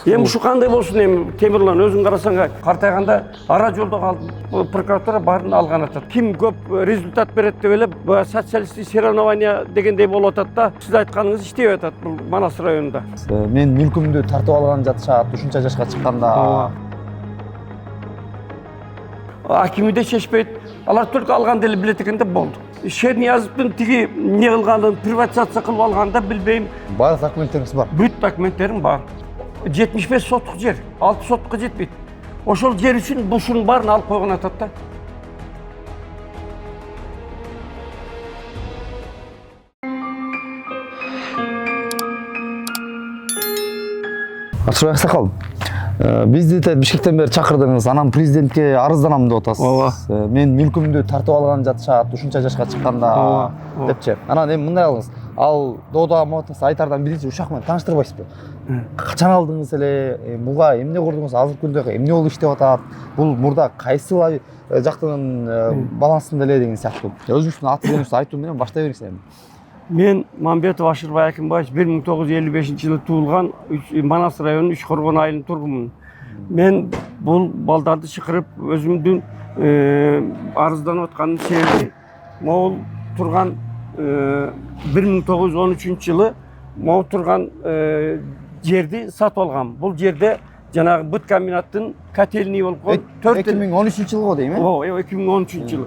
Эми ушу кандай болсун, эми Темирлан өзүң карасаң картайганда ара жолдо калдым. Прокуратура баарын алган атат. Ким көп результат берет деп эле социалисттик соревнование дегендей болуп атат да. Сиз айтканыңыз иштеп атат бул Манас районунда. Мен мүлкүмдү тартып алган жатышат, ушунча жашка чыкканда. Акими де чечпейт. Алар только алган деле билет экен деп болду. Шерниязовдун тиги не кылганын, приватизация кылып алганын билбейм. Баардык документтериңиз бар. Бүт документтерим бар. 75 соттук жер, 6 соттукка жетпейт. Ошол жер үчүн бушунун баарын алып койгон атат да. Артурбек Аксакал, бизди Бишкектен бери чакырдыңыз, анан президентке арызданам деп атасыз. Мен мүлкүмдү тартып алган жатышат, ушунча жашка чыкканда депчи. Анан эми мындай кылыңыз. Ал Доодо Мотос айтардан биринчи ушак менен тааныштырбайсызбы? Качан алдыңыз эле, буга эмне курдуңуз, азыркы күндө эмне болуп иштеп атат? Бул мурда кайсы жактын балансында эле деген сыяктуу. Өзүңүздүн аты жөнүңүздү айтуу менен баштай бериңиз эми. Мен Мамбетов Ашырбай Акимбаевич 1955-жылы туулган Манас районунун Үч Коргон айылынын тургумун. Мен бул балдарды чакырып өзүмдүн арызданып атканын себеби могул турган 1913-жылы могул турган жерди сатып алгам. Бул жерде жанагы бут комбинаттын котельный болуп койгон 2013-жылы го дейм, э? Ооба, 2013-жылы.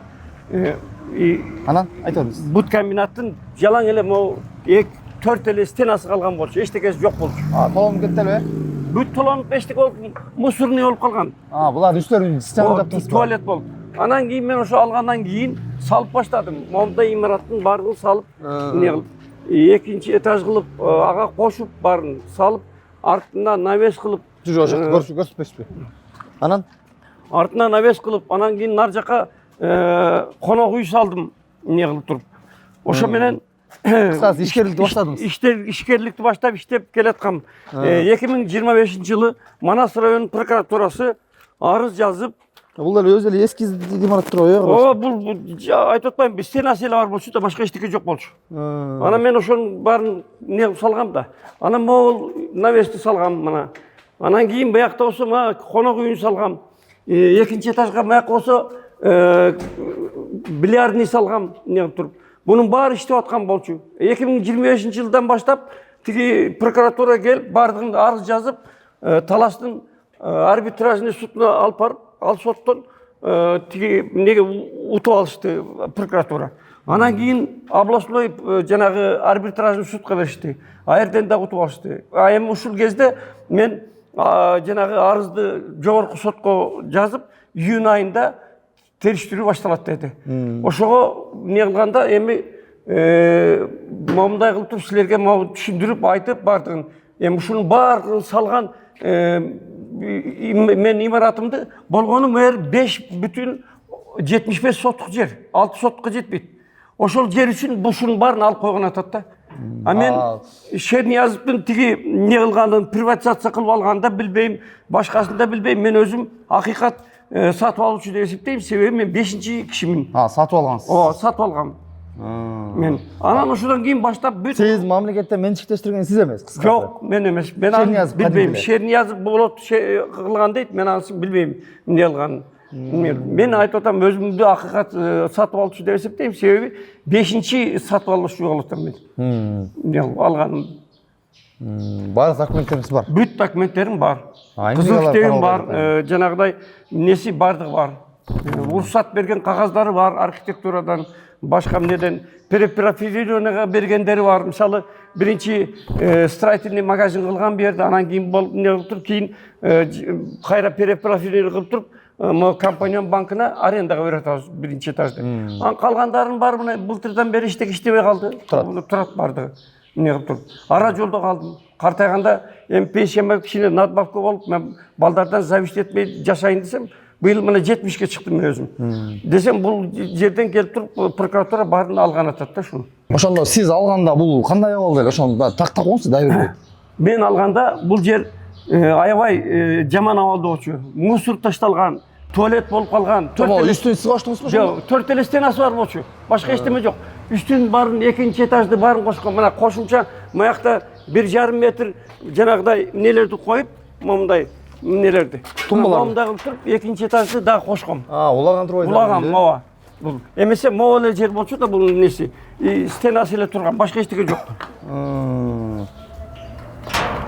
Анан айта бериңиз. Бут комбинаттын жалаң эле могу 4 эле стенасы калган болчу, эчтекеси жок болчу. Толонуп кетти эле? Бүт толонуп эчтеке болуп, мусорный болуп калган. Булар үстөрүн система таптыңызбы? Туалет болуп. Анан кийин мен ошо алгандан кийин салып баштадым. Момундай имараттын баарын салып, эмне кылып, экинчи этаж кылып, ага кошуп баарын салып, артынан навес кылып, көрсөтпөйсүзбү? Анан артынан навес кылып, анан кийин нар жака конок үй салдым, эмне кылып туруп. Ошо менен кысасы ишкерликти баштадыңыз. Ишкерликти баштап иштеп келаткам. 2025-жылы Манас районунун прокуратурасы арыз жазып, бул эле өзү эле эски имараттар го, Ооба, бул айтып атпайм, стенасы эле бар болчу да, башка эчтеке жок болчу. Анан мен ошонун баарын эмне кылып салгам да. Анан могул навести салгам мына. Анан кийин буякта болсо конок үйүн салгам. Экинчи этажга буяка болсо бильярдный салгам, эмне кылып туруп. Бунун баары иштеп аткан болчу. 2025-жылдан баштап тиги прокуратура келип, баардыгын арыз жазып, талаштын арбитражный судуна алып барып, ал соттон тиги эмнеге утуп алышты прокуратура. Анан кийин областной жанагы арбитражный судка беришти. А жерден да утуп алышты. Эми ушул кезде мен жанагы арызды жогорку сотко жазып, июнь айында териштирүү башталат деди. Ошого эмне кылганда эми момундай кылып туруп силерге түшүндүрүп айтып бардыгын. Эми ушунун баарын салган мен имаратымды болгону 5,75 соттук жер, 6 соттукка жетпейт. Ошол жер үчүн бушунун баарын алып койгон атат да. А мен Шерниязовдун тиги эмне кылганын, приватизация кылып алганын да билбейм, башкасын да билбейм. Мен өзүм акыйкат сатып алуучу деп эсептейм, себеби мен 5-чи кишимин. Сатып алгансыз. Ооба, сатып алгам. Мен анан ошодон кийин баштап бүт сиз мамлекеттен менчиктештирген сиз эмес, кыскасы. Жок, мен эмес. Мен аны билбейм. Шерниязов болот кылган дейт, мен анысын билбейм эмне кылганын. Мен айтып атам, өзүмдү акыйкат сатып алуучу деп эсептейм, себеби 5-чи сатып алуучу болуп атам мен. Эмне алганым. Баардык документтериңиз бар. Бүт документтерим бар. Кызыл китебим бар, жанагыдай эмнеси бардыгы бар. Уруксат берген кагаздары бар, архитектурадан, башка эмнеден, перепрофилированияга бергендери бар. Мисалы, биринчи строительный магазин кылган бу жерде, анан кийин болуп эмне кылып туруп, кийин кайра перепрофилировать кылып туруп, компания банкына арендага берип атабыз биринчи этажды. Анан калгандарын баары мына былтырдан бери иштебей калды. Турат бардыгы. Эмне кылып туруп, ара жолдо калдым. Картайганда эми пенсияма кичине надбавка болуп, мен балдардан зависеть этпей жашайын десем, быйыл мына 70-ке чыктым мен өзүм. Десем, бул жерден келип туруп прокуратура баарын алган атат да шуну. Ошондо сиз алганда бул кандай болду эле? Ошону тактап коңузчу, да бербейт. Мен алганда бул жер аябай жаман абалда болчу. Мусор ташталган, туалет болуп калган. Үстүн сиз коштуңузбу? Жок, 4 эле стенасы бар болчу. Башка эчтеме жок. Үстүн баарын, экинчи этажды баарын кошкон. Мына кошумча мыякта 1,5 метр жанагыдай эмнелерди коюп, момундай эмнелерди. Тумбалар. Момундай кылып туруп, экинчи этажды дагы кошком. Улаган турбайт. Улагам, ооба. Бул эмесе могу эле жер болчу да бул неси, стенасы эле турган, башка эчтеке жок.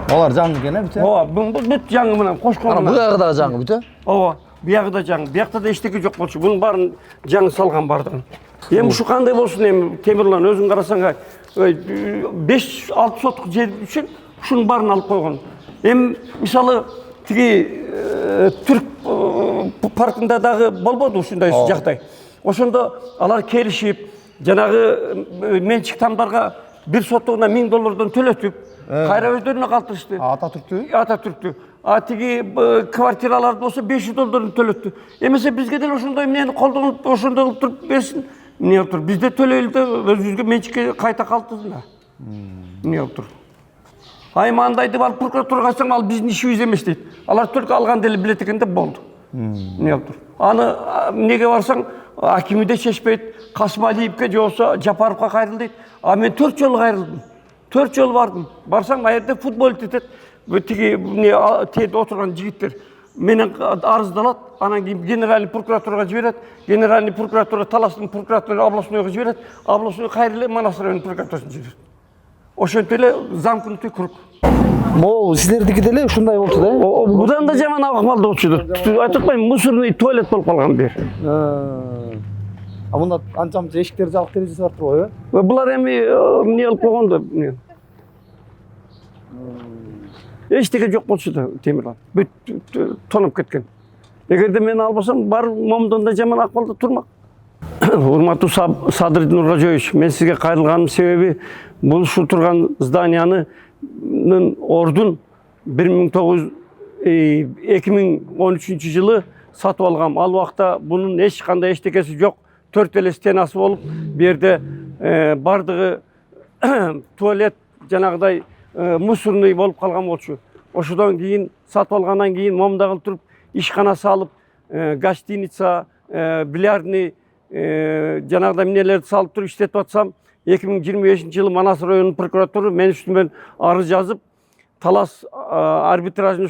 Алар жаңы экен, бүт. Ооба, бул бүт жаңы менен кошкон. Ана буягы дагы жаңы, бүт. Ооба, биягы да жаңы. Биякта да эчтеке жок болчу. Бунун баарын жаңы салган бардыгын. Эми ушу кандай болсун эми Темирлан өзүң карасаң 5-6 соттук жер үчүн ушунун баарын алып койгон. Эми мисалы тиги түрк паркында дагы болбоду ушундай жактай. Ошондо алар келишип, жанагы менчик тамдарга бир соттугуна $1000 төлөтүп, кайра өздөрүнө калтырышты. Ататүрктү. Тиги квартиралар болсо $500 төлөттү. Эмесе бизге деле ошондой эмнени колдонуп, ошондой кылып туруп берсин. Эмне болуп тур? Бизде төлөйлү да өзүбүзгө менчикке кайта калтырсын да. Эмне болуп тур? Аймандайды барып прокуратурага айтсаң, ал биздин ишибиз эмес дейт. Алар только алган деле билет экен деп болду. Эмне болуп тур? Аны эмнеге барсаң, акими да чечпейт, Касымалиевке же болсо Жапаровго кайрыл дейт. А мен 4 жолу кайрылдым. 4 жолу бардым. Барсаң, а жерде футбол тетет. Тиги теде отурган жигиттер менен арыздалат, анан кийин генеральный прокуратурага жиберет. Генеральный прокуратура Таластын прокуратура областнойго жиберет. Областной кайра эле Манас районунун прокуратурасына жиберет. Ошентип эле замкнутый круг. Могу силердики деле ушундай болчу да? Будан да жаман акмалда болчу. Айтып атпайм, мусорный туалет болуп калган бер. А мында анча-мынча эшиктер жабык, терезеси бар турбайбы? Булар эми эмне кылып койгон да. Эчтеке жок болчу да Темирлан. Бүт тонуп кеткен. Эгерде мен албасам, бар момундан да жаман акмалда турмак. Урматтуу Садыр Нурражоевич, мен сизге кайрылганым себеби бул ушу турган зданиянын ордун 2013 жылы сатып алгам. Ал убакта бунун эч кандай эчтекеси жок. 4 эле стенасы болуп, бу жерде бардыгы туалет, жанагыдай мусорный болуп калган болчу. Ошодон кийин сатып алгандан кийин момундай кылып туруп ишкана салып, гостиница, бильярдный жанагыдай эмнелерди салып туруп иштетип атсам, 2025 жылы Манас районунун прокуратурасы мен үстүмөн арыз жазып, Талас арбитражный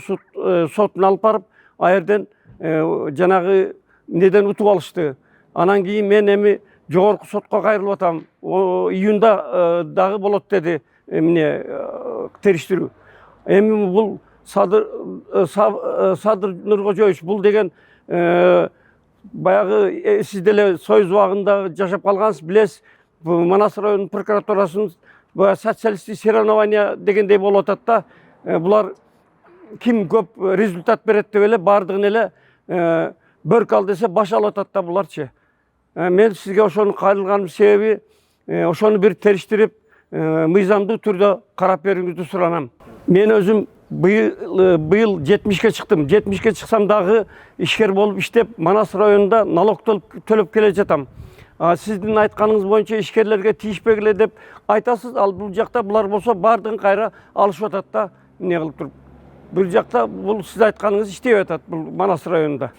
сотуна алып барып, а жерден жанагы неден утуп алышты. Анан кийин мен эми жогорку сотко кайрылып атам. Июнда дагы болот деди эмне териштирүү. Эми бул Садыр Нуркожоевич, бул деген баягы сиз деле Союз убагында жашап калгансыз, билесиз. Манас районунун прокуратурасынын социалисттик соревнования дегендей болуп атат да. Булар ким көп результат берет деп эле бардыгын эле бөрк ал десе баш алып атат да буларчы. Мен сизге ошону кайрылганым себеби ошону бир териштирип, мыйзамдуу түрдө карап берүүңүздү суранам. Мен өзүм быйыл 70ке чыктым. 70ке чыксам дагы ишкер болуп иштеп, Манас районунда налог төлөп келе жатам. Сиздин айтканыңыз боюнча ишкерлерге тийишпегиле деп айтасыз, ал бул жакта булар болсо бардыгын кайра алышып атат да, эмне кылып туруп. Бул жакта бул сиз айтканыңыз иштеп атат бул Манас районунда.